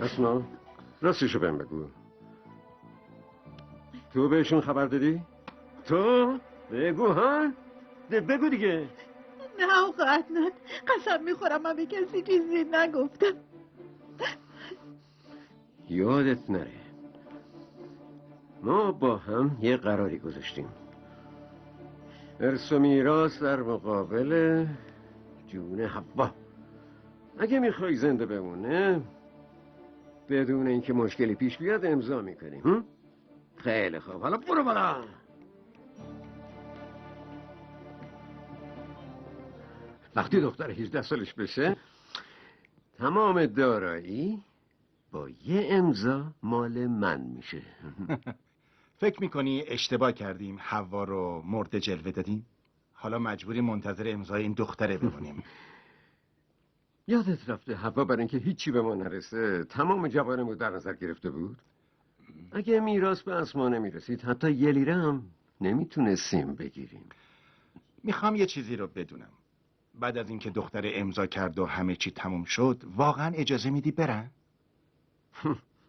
اسما راستشو بهم بگو، تو بهشون خبر دادی؟ تو؟ بگو ها؟ بگو دیگه. نه آقا عدنان، قسم میخورم من به کسی چیزی نگفتم. یادت نره ما با هم یه قراری گذاشتیم، ارث و میراث در مقابل جون حوا. اگه میخوای زنده بمونه بدون اینکه مشکلی پیش بیاد امضا میکنیم. خیلی خوب، حالا برو بالا. وقتی دختر 18 سالش بشه تمام دارایی با یه امضا مال من میشه. فکر میکنی اشتباه کردیم حوا رو مرد جلوه دادیم؟ حالا مجبوری منتظر امضای این دختره بمونیم. یادت رفته حوا برای اینکه هیچی به ما نرسه تمام جوانمو در نظر گرفته بود؟ اگه میراث به اسما نمیرسید حتی یه لیره هم نمیتونستیم بگیریم. میخوام یه چیزی رو بدونم، بعد از اینکه دختر امضا کرد و همه چی تموم شد واقعا اجازه میدی برن؟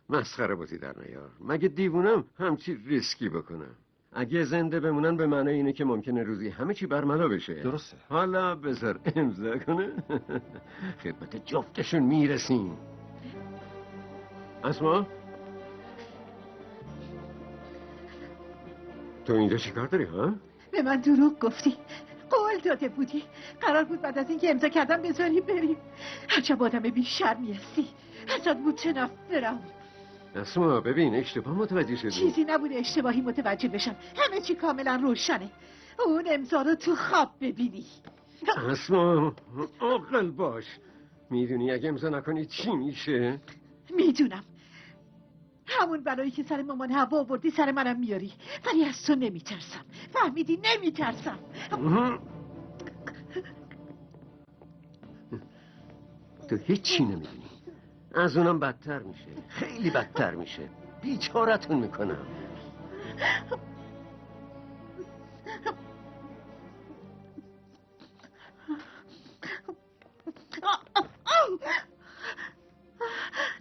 مسخره بازی در نیار. مگه دیوونم همچی ریسکی بکنم؟ اگه زنده بمونن به معنی اینه که ممکنه روزی همه چی برملا بشه. درسته. حالا بذار امضا کنه. خدمت جفتشون میرسیم. اسما تو اینجا چی کار داری ها؟ به من دروغ گفتی، قول داده بودی قرار بود بعد از اینکه امضا کردم بذاری بریم. عجب آدم بی‌شرمی هستی. ازت متنفرم. اسما ببین اشتباه متوجه شدی. چیزی نبوده اشتباهی متوجه بشم، همه چی کاملا روشنه. اون امضا رو تو خواب ببینی. اسما عاقل باش، میدونی اگه امضا نکنی چی میشه؟ میدونم، همون بلایی که سر مامان حوا آوردی سر منم میاری، ولی از تو نمیترسم. فهمیدی؟ نمیترسم. تو هیچی نمیدونی، از اونم بدتر میشه، خیلی بدتر میشه. بیچارتون میکنم.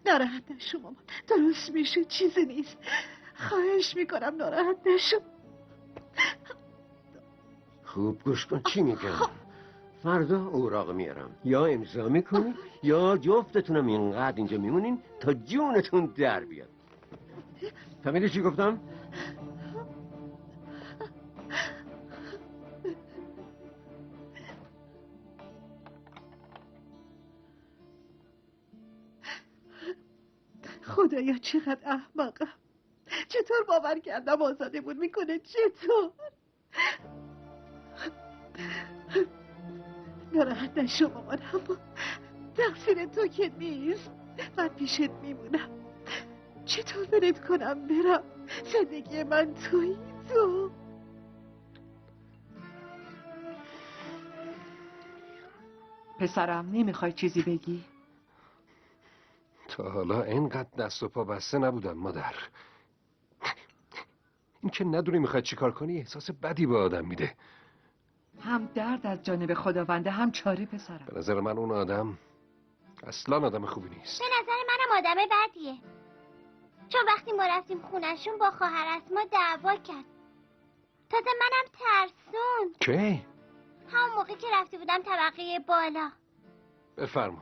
ناراحت نشو مامان، درست میشه، چیزی نیست. خواهش میکنم ناراحت نشو. خوب گوش کن چی میگم. فردا اوراق میارم، یا امضا میکنی یا جفتتونم اینقدر اینجا میمونین تا جونتون در بیاد. فهمیدی چی گفتم؟ خدایا چقدر احمقم. چطور باور کردم آزادمون میکنه؟ چطور؟ ناراحت نشو مامان حوا، تقصیر تو که نیست. من پیشت میمونم. چطور ولت کنم برم؟ زندگی من تویی تو. پسرم نمیخوای چیزی بگی؟ تا حالا اینقدر دست و پا بسته نبودم مادر. این که ندونی میخواد چی کار کنی احساس بدی به آدم میده. هم درد از جانب خداونده هم چاره پسرم. به نظر من اون آدم اصلا آدم خوبی نیست. به نظر منم آدم بدیه، چون وقتی ما رفتیم خونشون با خواهر اسما دعوا کرد. تازه منم ترسون. کی؟ همون موقع که رفته بودم طبقه بالا. بفرما.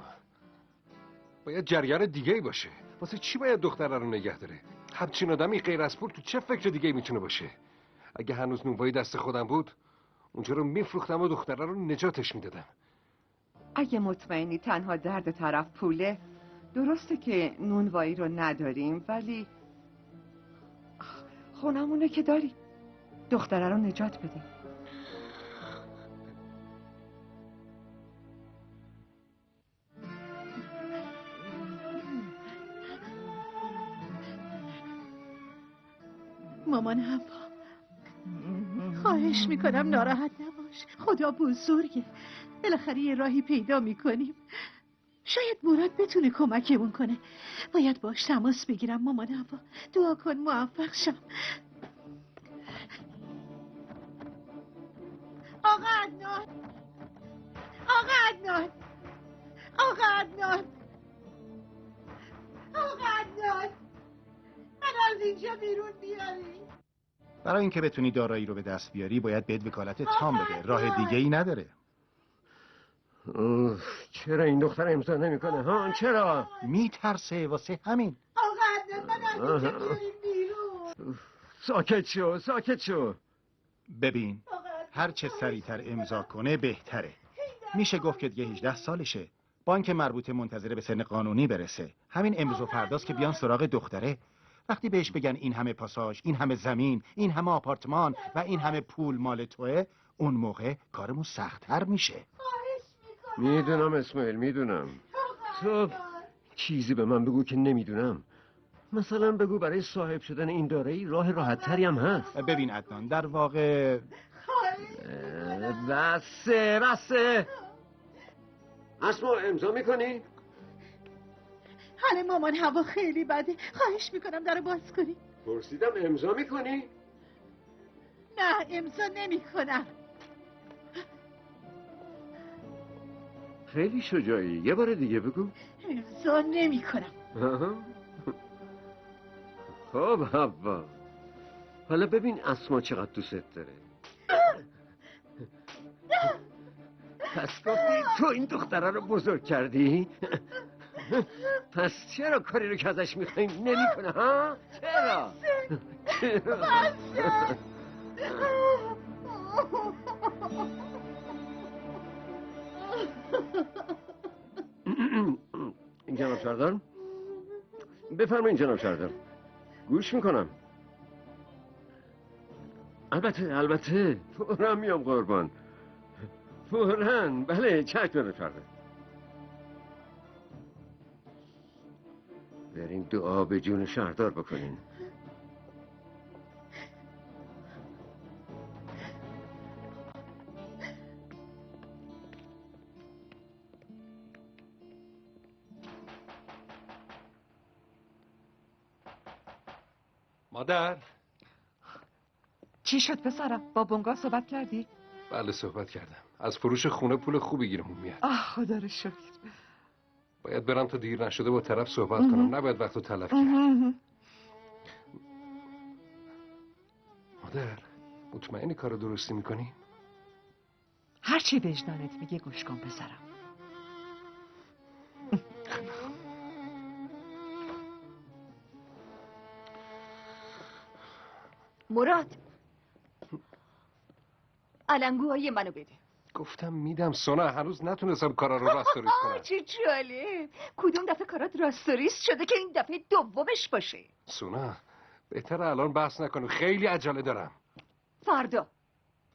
باید جریان دیگه ای باشه. واسه چی باید دختره رو نگه داره؟ همچین آدمی غیر از پول تو چه فکر دیگه ای میتونه باشه؟ اگه هنوز نونوایی دست خودم بود اونجا رو میفروختم و دختره رو نجاتش میدادم. اگه مطمئنی تنها درد طرف پوله، درسته که نونوایی رو نداریم، ولی خونمونه که داریم. دختره رو نجات بدیم. مامان حوا، خواهش میکنم ناراحت نباش. خدا بزرگه. بالاخره یه راهی پیدا میکنیم. شاید مراد بتونه کمکمون کنه. باید باش تماس بگیرم. مامان حوا دعا کن موفق شم. آقا عدنان، آقا عدنان، آقا عدنان، آقا عدنان، من از اینجا بیرون بیاری. برای اینکه بتونی دارایی رو به دست بیاری باید بهت وکالت تام بده. راه دیگه ای نداره. چرا این دختر امضا نمیکنه ها؟ چرا؟ میترسه، واسه همین. آقا عدنان، من از اینجا بیاریم بیرون. ساکت شو، ساکت شو. ببین، هر چه سریعتر امضا کنه بهتره. میشه گفت که دیگه 18 سالشه. بانک مربوطه منتظره به سن قانونی برسه. همین امروز و فرداست که بیان سراغ دختره. وقتی بهش بگن این همه پاساژ، این همه زمین، این همه آپارتمان و این همه پول مال توه، اون موقع کارمون سخت‌تر میشه. میدونم اسماعیل، میدونم. تو چیزی به من بگو که نمیدونم. مثلا بگو برای صاحب شدن این دارایی راه راحت‌تری هم هست. ببین عدنان، در واقع بسه بسه. اسما امضا میکنی؟ حال مامان هوا خیلی بده. خواهش میکنم درو باز کنی. پرسیدم امضا میکنی؟ نه، امضا نمیکنم. خیلی شجاعی. یه بار دیگه بگو. امضا نمیکنم. خب حوا، حالا ببین اسما چقدر دوست داره. پس گفتی تو این دختره رو بزرگ کردی؟ پس چرا کاری رو که ازش میخوایی نمیکنه ها؟ چرا؟ این جناب سردار، بفرمایید جناب سردار، گوش میکنم. البته فوراً میام قربان، فوراً. بله چشم جناب سردار. بریم دعا به جون شهردار بکنین. مادر. چی شد پسرم؟ با بونگا صحبت کردی؟ بله صحبت کردم. از فروش خونه پول خوبی گیرمون میاد. خدا رو شکر. باید برم تا دیر نشده با طرف صحبت کنم. نباید وقتو تلف کرد. مادر، مطمئنی کارو درستی میکنی؟ هر چی وجدانت میگه گوش کن پسرم. مراد، علنگوهای منو بده. گفتم میدم سونا. هنوز نتونستم کارا رو راست درست کنم. چه جالب. کدوم دفعه کارات راستوریست شده که این دفعه دومش باشه؟ سونا، بهتره الان بحث نکنی. خیلی عجله دارم. فردا.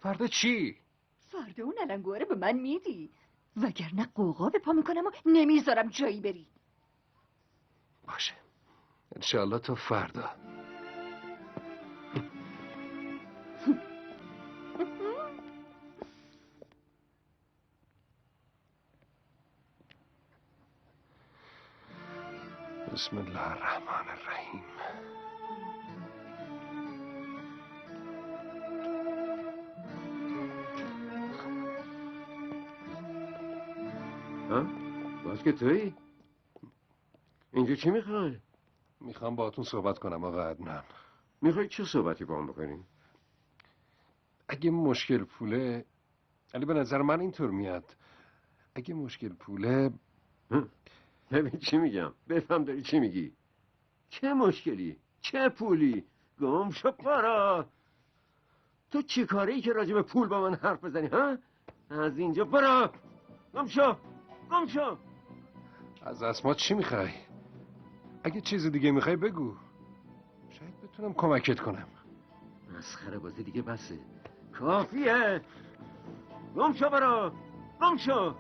فردا چی؟ فردا اون علنگوها رو به من میدی، وگرنه قوقا به پا میکنم و نمیذارم جایی بری. باشه، انشالله تا فردا. بسم الله الرحمن الرحیم. ها؟ باز که تویی؟ اینجا چی میخوای؟ میخوام باهاتون صحبت کنم آقا عدنان. میخوای چه صحبتی با هم بکنیم؟ اگه مشکل پوله، علی به نظر من اینطور میاد، اگه مشکل پوله. ببین چی میگم، بفهم داری چی میگی. چه مشکلی؟ چه پولی؟ گم شو پارا. تو چی کاری که راجع به پول با من حرف بزنی ها؟ از اینجا برو. گم شو، گم شو. از اسما چی میخوای؟ اگه چیز دیگه میخوای بگو، شاید بتونم کمکت کنم. مسخره بازی دیگه بسه، کافیه. گم شو برو، گم شو.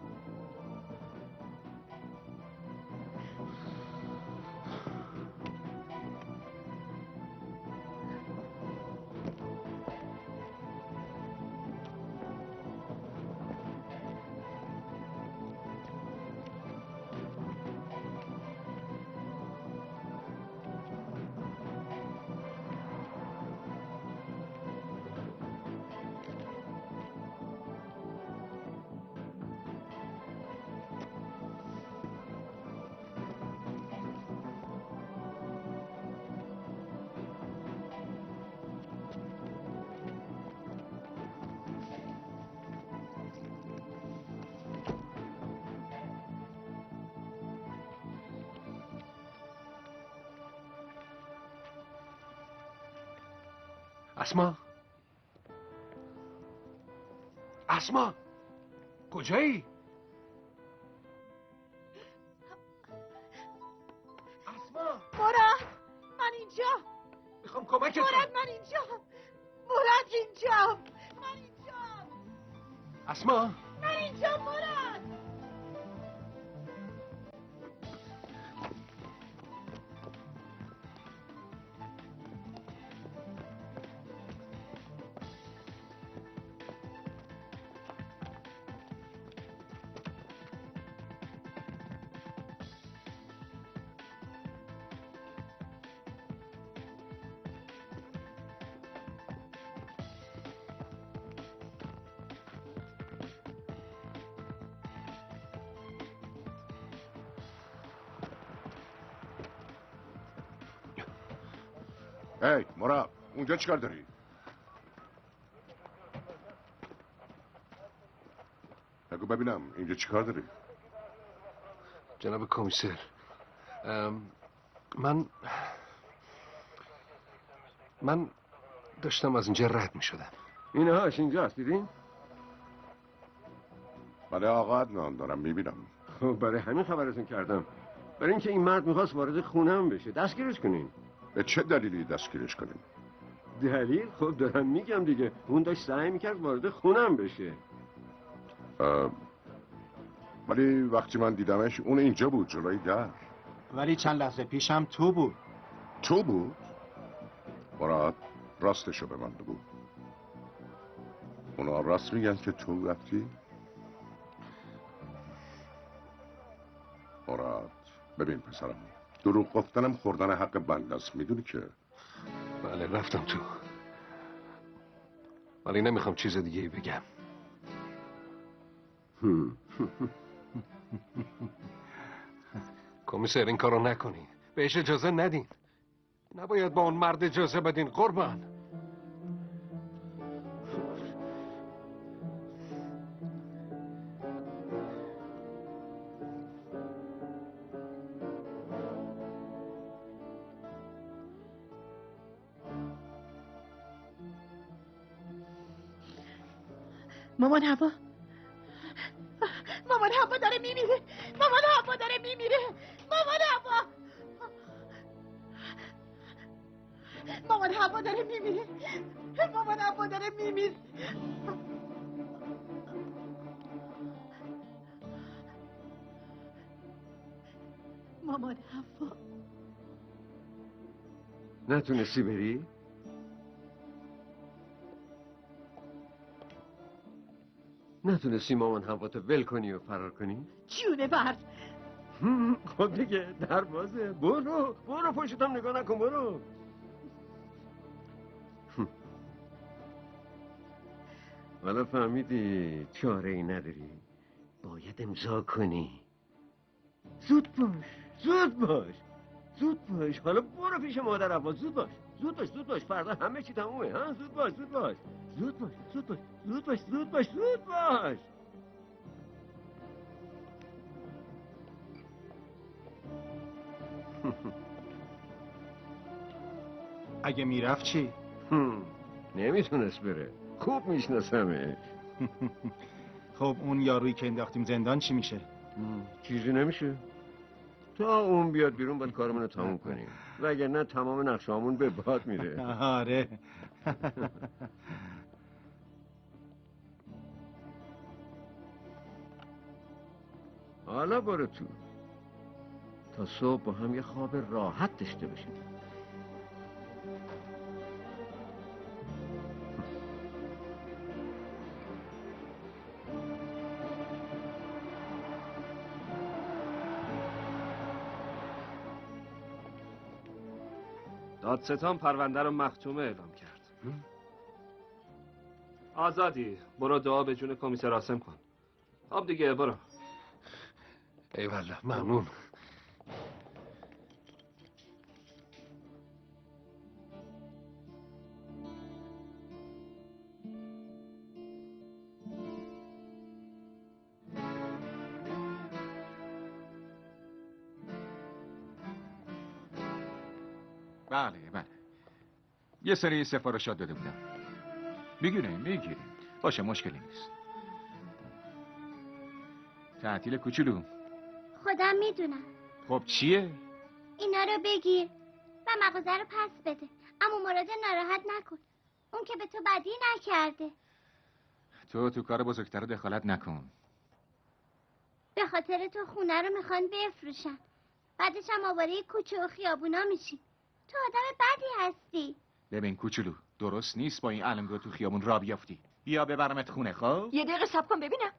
اسما اسما کجایی؟ اسما مراد من اینجا. میخوام کمکت کنم. مراد من اینجا. مراد اینجا. من اینجا. اسما من اینجا مراد. هی مراد، اونجا چیکار داری؟ بگو ببینم اینجا چیکار داری؟ جناب کمیسر، من داشتم از اینجا رد می شدم. اینهاش اینجاست دیدین؟ بله آقا عدنان، دارم میبینم. خب برای همین خبرتون کردم. برای اینکه این مرد میخواست وارد خونم بشه. دستگیرش کنین. به چه دلیلی دستگیرش کنیم؟ دلیل؟ خب دارم میگم دیگه. اون داشت سعی میکرد وارد خونم بشه. ولی وقتی من دیدمش اون اینجا بود جلوی در. ولی چند لحظه پیشم تو بود. تو بود؟ مراد راستشو به من بگو. اونا راست میگن که تو رفتی؟ مراد ببین پسرم، دروغ گفتنم خوردن حق بنده است، میدونی که؟ بله رفتم تو، ولی نمیخوام چیز دیگه بگم. کمیسر این کارو نکنین، بهش اجازه ندین. نباید با اون مرد اجازه بدین قربان. مامان هوا. مامان هوا داره میمیره. مامان هوا داره میمیره. مامان هوا. مامان هوا داره میمیره. مامان هوا داره میمیره. مامان هوا. نتونستی بری؟ نتونستی مامان هواتو ول کنی و فرار کنی؟ جونه برد. خب دیگه در بازه. برو پشتم نگاه نکن، برو. حالا فهمیدی چاره ای نداری؟ باید امضا کنی. زود باش. حالا برو پیش مادر عباس. زود باش. فردا همه چی تمومه. ها زود باش. اگه میرفت چی؟ نمیتونست بره. خوب میشناسمش. خب اون یارویی که انداختیم زندان چی میشه؟ چیزی نمیشه. تا اون بیاد بیرون باید کارمون رو تموم کنیم، وگرنه تمام نقشه‌هامون به باد میره. آره. حالا برو تو تا صبح با هم یه خواب راحت داشته باشیم. دادستان پرونده رو مختومه اعلام کرد. آزادی، برو دعا به جون کمیسر عاصم کن. خب دیگه برو. ایوالله ممنون. بله. یه سری سفارشات داده بودم. میگیریم. باشه مشکلی نیست. تعطیل کوچولو. خودم میدونم. خب چیه؟ اینا رو بگیر و مغازه رو پس بده. اما مراد ناراحت نکن. اون که به تو بدی نکرده. تو کار بزرگتر دخالت نکن. به خاطر تو خونه رو میخوان بفروشن. بعدش هم آواره کوچه و خیابونا میشی. تو آدم بدی هستی. ببین کوچولو، درست نیست با این علنگو تو خیابون را بیافتی. بیا ببرمت خونه. خب یه دقیقه صبر کن ببینم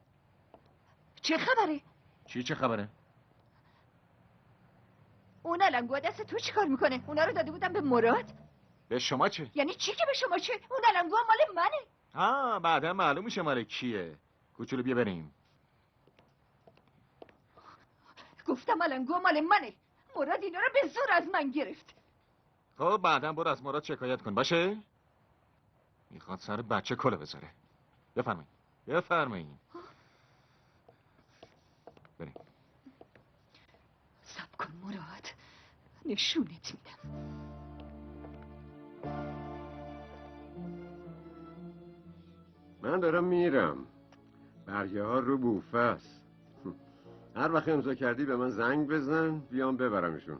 چه خبره. چه خبره؟ اون علنگوها دست تو چیکار میکنه؟ اونا رو داده بودم به مراد. به شما چه؟ یعنی چی که به شما چه؟ اون علنگوها مال منه. بعدا معلوم میشه مال کیه. کوچولو بیا بریم. گفتم علنگوها مال منه. مراد اینا رو به زور از من گرفت. خب بعدا برو از مراد شکایت کن. باشه؟ میخواد سر بچه کله بذاره. بفرمایید. بریم. صبر کن مراد، نشونت میدم. من دارم میرم. برگه ها رو بوفه است. هر وقت امضا کردی به من زنگ بزن بیام ببرمشون.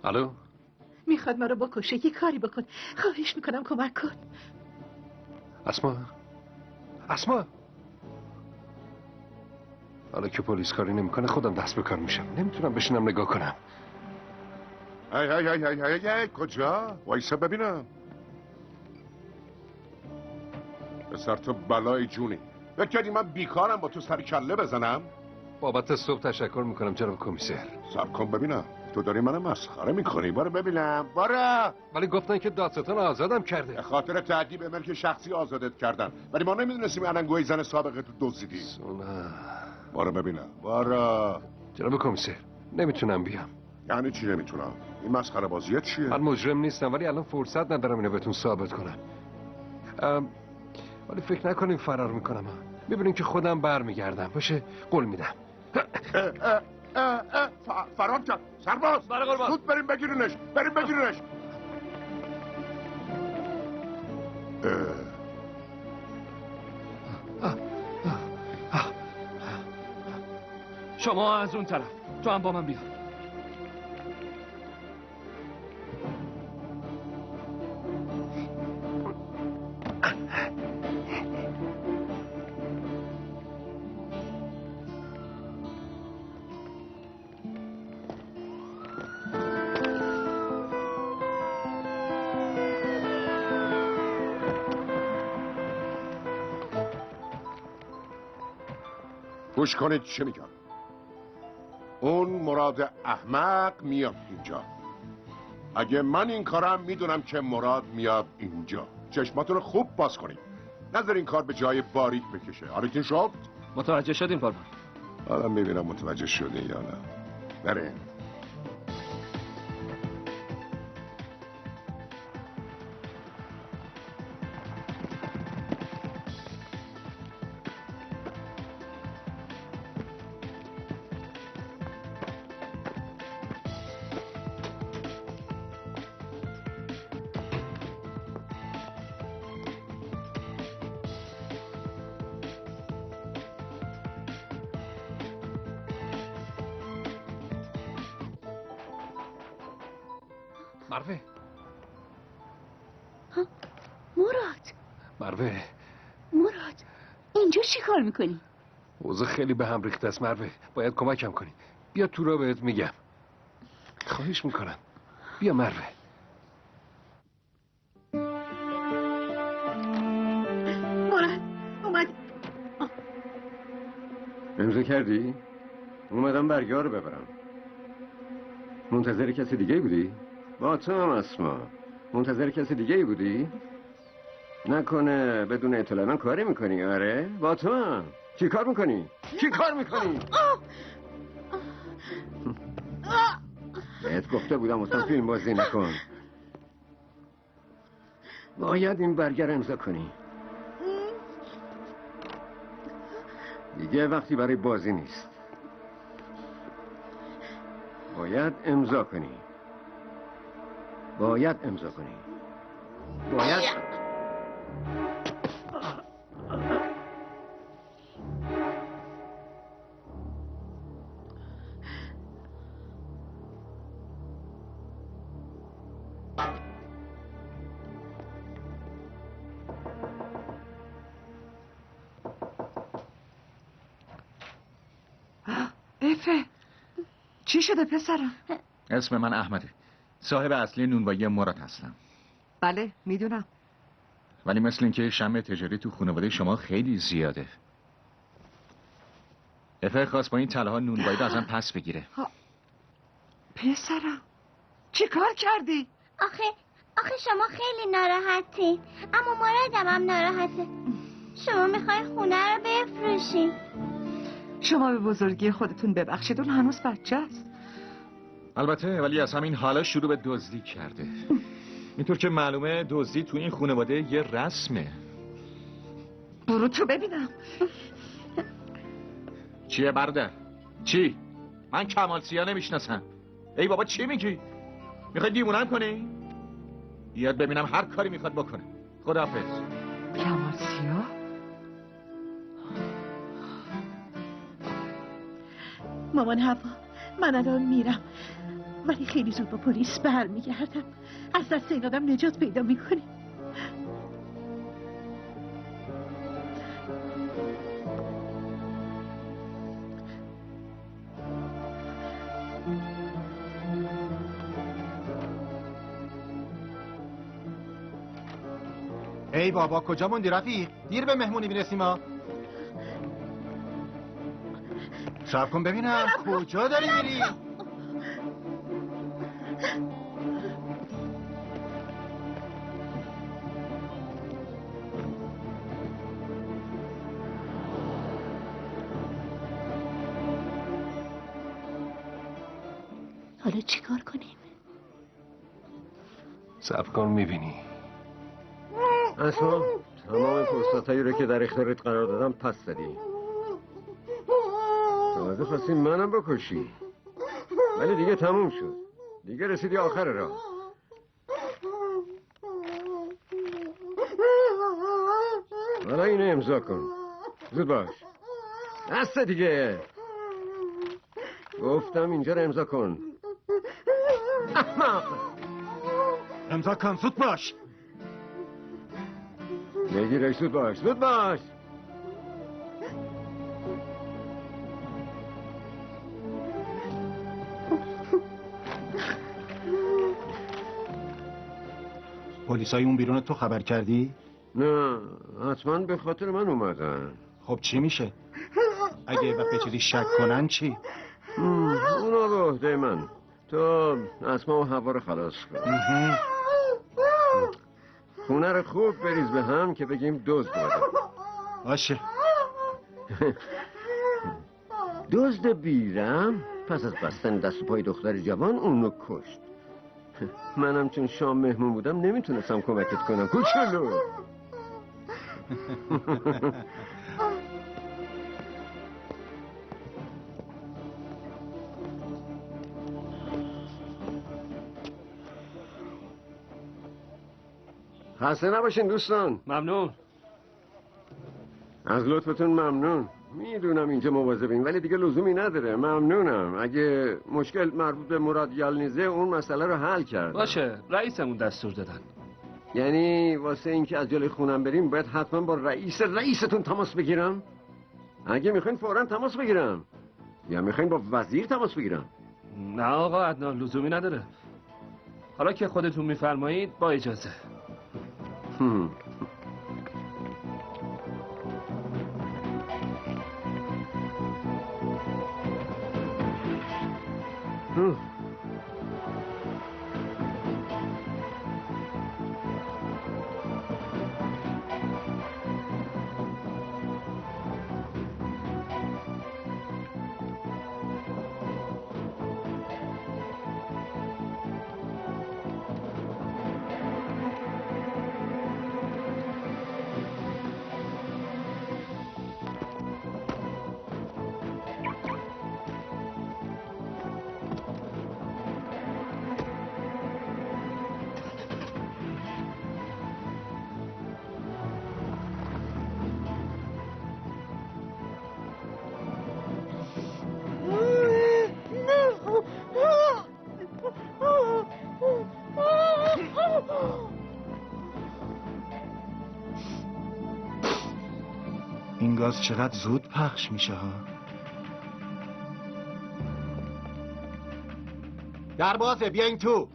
الو؟ میخواد ما رو بکشه. یه کاری بکن. خواهش میکنم کمک کن. اسما حالا که پلیس کاری نمیکنه خودم دست به کار میشم. نمیتونم بشینم نگاه کنم. هی کجا؟ وایسا ببینم. پسر تو بلای جونی. فکر کردی من بیکارم با تو سر کله بزنم؟ بابت صبح تشکر میکنم جناب کمیسر. صبر کن ببینم. تو داری منو مسخره میکنی. برو ببینم. برو. ولی گفتن که دادستان آزادم کرده. به خاطر تعدیب ملک شخصی آزادت کردن. ولی ما نمیدونستیم علنگوی زن سابقه تو دزدیدی. برو ببینم. برو. جناب کمیسر نمیتونم بیام. یعنی چی نمیتونم؟ این مسخره بازیه چیه؟ من مجرم نیستم ولی الان فرصت ندارم اینو بهتون ثابت کنم. ولی فکر نکنیم فرار میکنم. میبینیم که خودم برمیگردم. باشه قول میدم. فرار کرد. سرباز بله قربان. زود بریم بگیرینش. شما از اون طرف، تو هم با من بیا. گوش کنید چه میگم. اون مراد احمق میاد اینجا. اگه من این کارم میدونم که مراد میاد اینجا. چشماتون رو خوب باز کنید. نذار این کار به جای باریک بکشه. آره که شد؟ متوجه شدیم قربان. حالا میبینم متوجه شده یا نه. بریم. مروه مراد مروه مراد چی کار میکنی؟ اوضاع خیلی به هم ریخته است مروه. باید کمکم کنی. بیا تو را بهت میگم. خواهش میکنم. بیا مروه. مراد اومد. امضا کردی؟ اومدم برگه رو ببرم. منتظر کسی دیگه بودی؟ با تو هم اسما. منتظر کسی دیگه بودی؟ نکنه بدون اطلاع من کاری میکنی؟ آره؟ با تو هم. چی کار میکنی؟ چی کار میکنی؟ بهت گفته بودم اصلا فیلم بازی نکن. باید این برگر امضا کنی. دیگه وقتی برای بازی نیست. باید امضا کنی. باید امضا کنی. باید. افه چی شده پسرم؟ اسم من احمده. صاحب اصلی نونوایی مراد هستم. بله میدونم. ولی مثل اینکه شم تجاری تو خانواده شما خیلی زیاده. افه خواست با این تله‌ها نونوایی رو ازم پس بگیره. پسرم چی کار کردی؟ آخه شما خیلی ناراحتین، اما مرادم هم ناراحته. شما میخواین خونه رو بفروشین. شما به بزرگی خودتون ببخشید، اون هنوز بچه است. البته ولی از همین حالا شروع به دزدی کرده. اینطور که معلومه دزدی تو این خانواده یه رسمه. برو تو ببینم. چیه برادر؟ چی؟ من کمال سیا نمیشناسم. ای بابا چی میگی؟ میخوای دیوونم کنی؟ بیاد ببینم هر کاری میخواد بکنه. خداحافظ. کمال سیا؟ مامان هوا، من الان میرم ولی خیلی زود با پلیس برمیگردم. از دست این آدم نجات پیدا میکنیم. ای بابا کجا موندی رفیق؟ دیر به مهمونی میرسیم ها. صبر کن ببینم کجا داری میری؟ حالا چیکار کنیم؟ صبر کن میبینی. اسما تمام فرصتایی رو که در اختیارت قرار دادم پس زدی. تازه خواستی منم بکشی. ولی دیگه تموم شد. دیگه رسیدی آخر راه. حالا اینو امضا کن. زود باش. دست دیگه. گفتم اینجا رو امضا کن. احمق. امضا کن زود باش. بگیرش زود باش. زود باش. پلیسای اون بیرون تو خبر کردی؟ نه حتما به خاطر من اومدن. خب چی میشه؟ اگه وقت چیزی شک کنن چی؟ اونا به عهده من. تو اسما و هوا رو خلاص کن. خونه رو خوب بریز به هم که بگیم دزد بوده. باشه. دزد بیرم پس از بستن دست و پای دختر جوان اونو کشت. منم چون شام مهمون بودم نمیتونستم کمکت کنم کوچولو. خسته نباشین دوستان. ممنون. از لطفتون ممنون. میدونم اینجا مواظبین ولی دیگه لزومی نداره. ممنونم. اگه مشکل مربوط به مراد یالنیزه اون مسئله رو حل کرد. باشه رئیسمون دستور دادن. یعنی واسه اینکه از جلوی خونم بریم باید حتما با رئیستون تماس بگیرم؟ اگه میخواین فوراً تماس بگیرم، یا میخواین با وزیر تماس بگیرم؟ نه آقا عدنان، لزومی نداره. حالا که خودتون میفرمایید با اجازه. این گاز چقدر زود پخش میشه ها. در بازه، بیاین تو.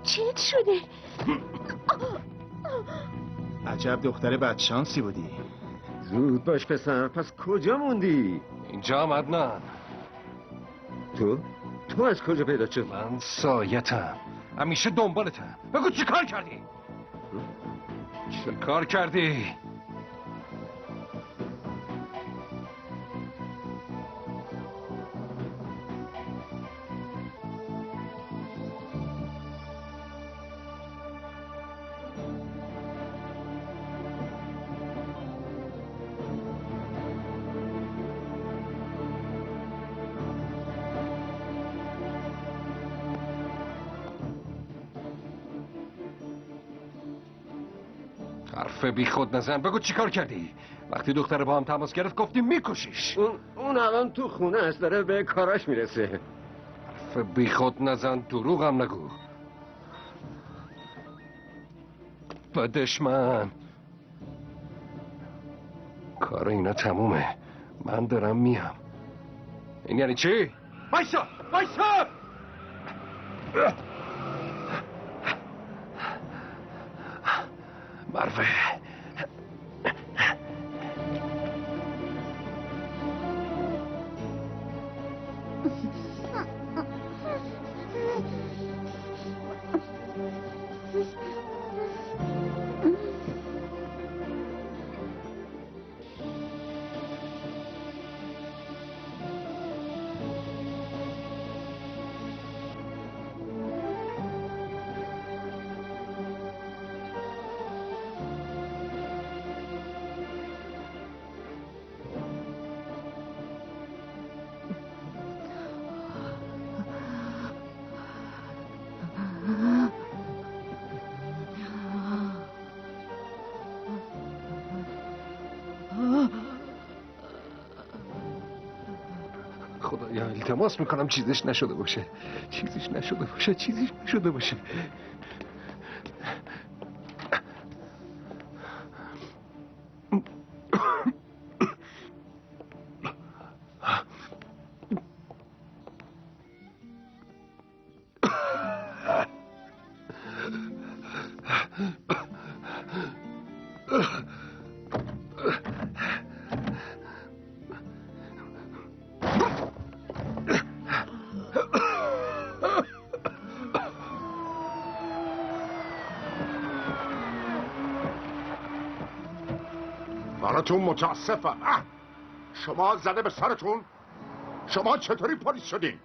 چیت شده؟ عجب دختر بدشانسی بودی. زود باش پسر، پس کجا موندی؟ اینجا عدنان. تو از کجا پیدا شد؟ من سایتم، همیشه دنبالتم. بگو چی کار کردی؟ چی کار کردی؟ حرف بی خود نزن، بگو چی کار کردی؟ وقتی دختر با هم تماس گرفت گفتی میکشیش. اون الان تو خونه است، داره به کاراش میرسه. حرف بی خود نزن، دروغ هم نگو. بدشمن، کار اینا تمومه، من دارم میام. این یعنی چی؟ وایسا وایسا! مروه، خدایا التماس میکنم چیزش نشده باشه، چیزیش نشده باشه، چیزیش نشده باشه. براتون متاسفم. شما زده به سرتون؟ شما چطوری پلیس شدین؟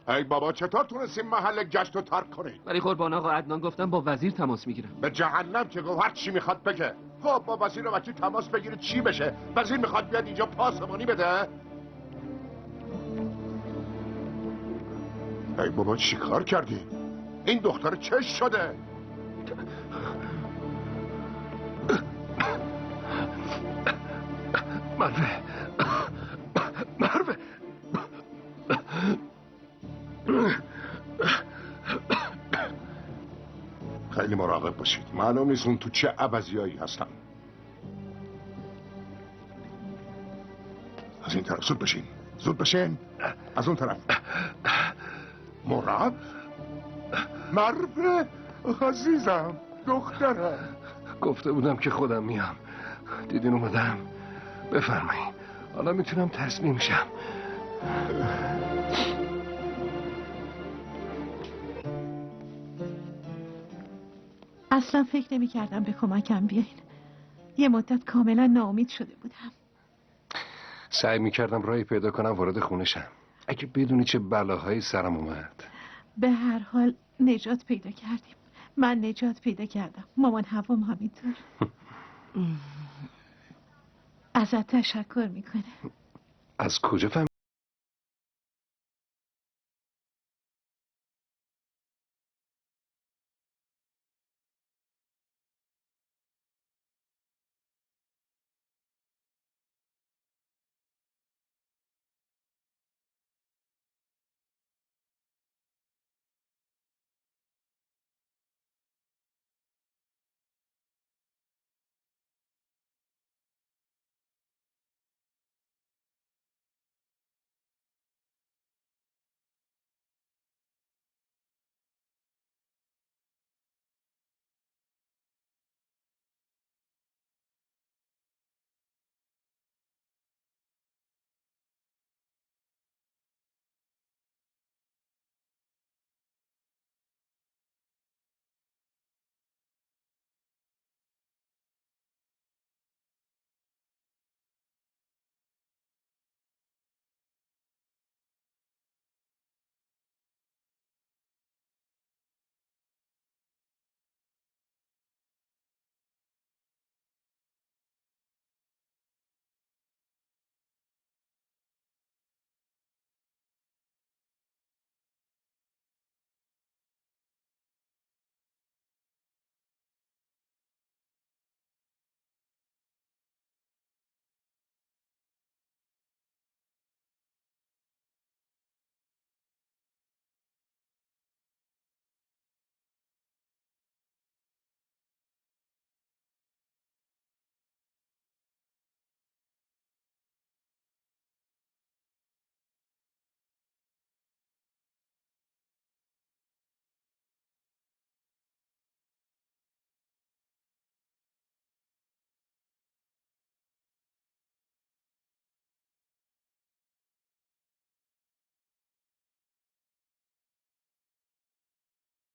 ای بابا، چطور تونستین محل گشت رو ترک کنین؟ ولی قربان آقا عدنان گفتم با وزیر تماس میگیرم. به جهنم که گفت، هر چی میخواد بگه. خب با وزیر وکیل تماس بگیره چی بشه؟ وزیر میخواد بیاد اینجا پاسبانی بده؟ ای بابا چی کار کردی؟ این دختر چش شده؟ مروه، مروه، معلوم نیست اون تو چه عوضیایی هستن. از این طرف زود بشین، زود بشین. از اون طرف. مراد؟ مروه عزیزم، دخترم. گفته بودم که خودم میام. دیدین اومدم. بفرمایید. حالا میتونم تسلیم شم. اصلا فکر نمی کردم به کمکم بیاین. یه مدت کاملا ناامید شده بودم. سعی میکردم راهی پیدا کنم وارد خونه شم. اگه بدونی چه بلاهایی سرم اومد. به هر حال نجات پیدا کردیم. من نجات پیدا کردم. مامان حوام همینطور. ازت تشکر میکنه. از کجا فهمیدی؟